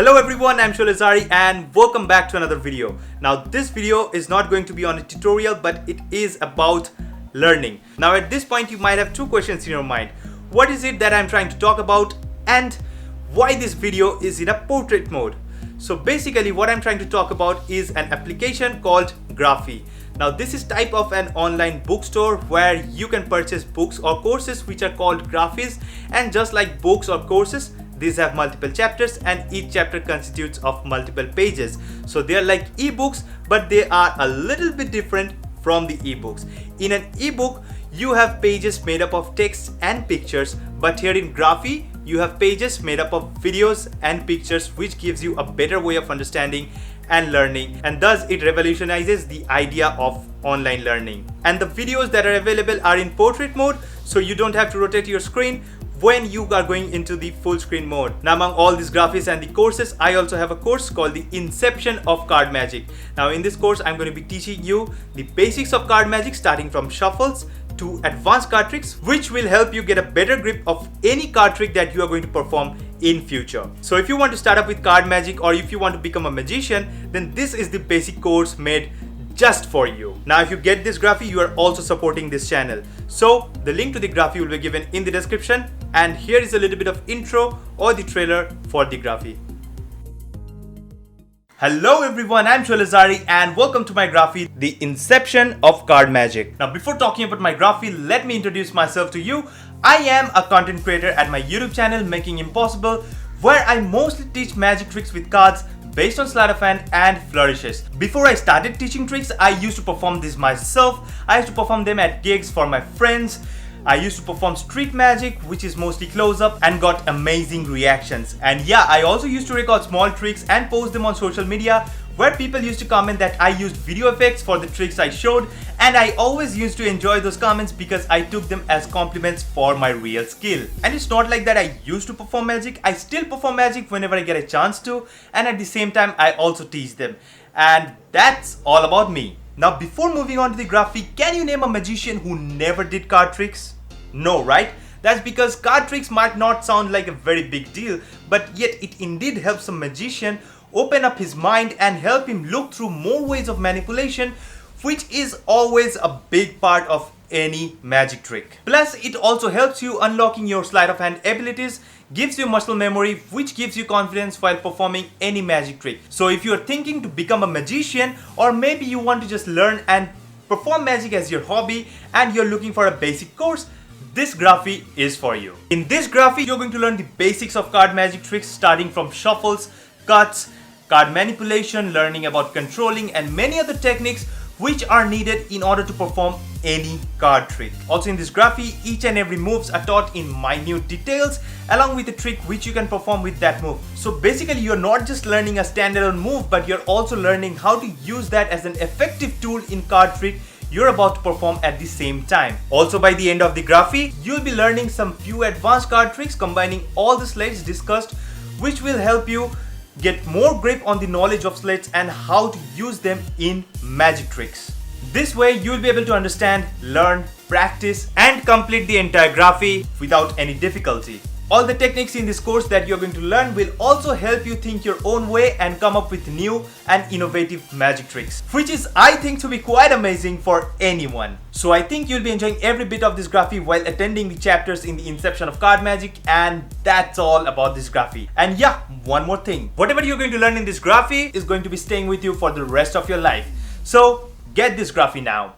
Hello everyone, I'm Sholazari and welcome back to another video. Now this video is not going to be on a tutorial, but it is about learning. Now at this point you might have two questions in your mind. What is it that I'm trying to talk about, and why this video is in a portrait mode? So basically what I'm trying to talk about is an application called Graphy. Now this is type of an online bookstore where you can purchase books or courses which are called graphies, and just like books or courses, these have multiple chapters and each chapter constitutes of multiple pages. So they are like ebooks, but they are a little bit different from the ebooks. In an ebook, you have pages made up of text and pictures, but here in Graphy, you have pages made up of videos and pictures, which gives you a better way of understanding and learning, and thus it revolutionizes the idea of online learning. And the videos that are available are in portrait mode, so you don't have to rotate your screen when you are going into the full screen mode. Now among all these graphies and the courses, I also have a course called the Inception of Card Magic. Now in this course, I'm going to be teaching you the basics of card magic, starting from shuffles to advanced card tricks, which will help you get a better grip of any card trick that you are going to perform in future. So if you want to start up with card magic, or if you want to become a magician, then this is the basic course made just for you. Now if you get this Graphy, you are also supporting this channel. So the link to the Graphy will be given in the description, and here is a little bit of intro or the trailer for the Graphy. Hello everyone, I'm Sholazari and welcome to my Graphy, the Inception of Card Magic. Now before talking about my Graphy, let me introduce myself to you. I am a content creator at my YouTube channel Making Impossible, where I mostly teach magic tricks with cards based on sleight of hand and flourishes. Before I started teaching tricks, I used to perform these myself. I used to perform them at gigs for my friends. I used to perform street magic, which is mostly close-up, and got amazing reactions. And yeah, I also used to record small tricks and post them on social media, where people used to comment that I used video effects for the tricks I showed, and I always used to enjoy those comments because I took them as compliments for my real skill. And it's not like that I used to perform magic. I still perform magic whenever I get a chance to, and at the same time I also teach them. And that's all about me. Now before moving on to the Graphy, can you name a magician who never did card tricks? No, right? That's because card tricks might not sound like a very big deal, but yet it indeed helps a magician open up his mind and help him look through more ways of manipulation, which is always a big part of any magic trick. Plus, it also helps you unlocking your sleight of hand abilities, gives you muscle memory, which gives you confidence while performing any magic trick. So if you're thinking to become a magician, or maybe you want to just learn and perform magic as your hobby and you're looking for a basic course, this Graphy is for you. In this Graphy, you're going to learn the basics of card magic tricks, starting from shuffles, cuts, card manipulation, learning about controlling, and many other techniques which are needed in order to perform any card trick. Also in this Graphy, each and every moves are taught in minute details, along with a trick which you can perform with that move. So basically you're not just learning a standalone move, but you're also learning how to use that as an effective tool in card trick you're about to perform at the same time. Also by the end of the Graphy, you'll be learning some few advanced card tricks, combining all the sleights discussed, which will help you get more grip on the knowledge of sleights and how to use them in magic tricks. This way you'll be able to understand, learn, practice, and complete the entire Graphy without any difficulty. All the techniques in this course that you're going to learn will also help you think your own way and come up with new and innovative magic tricks, which is, I think, to be quite amazing for anyone. So I think you'll be enjoying every bit of this Graphy while attending the chapters in the Inception of Card Magic, and that's all about this Graphy. And yeah, one more thing. Whatever you're going to learn in this Graphy is going to be staying with you for the rest of your life. So get this Graphy now.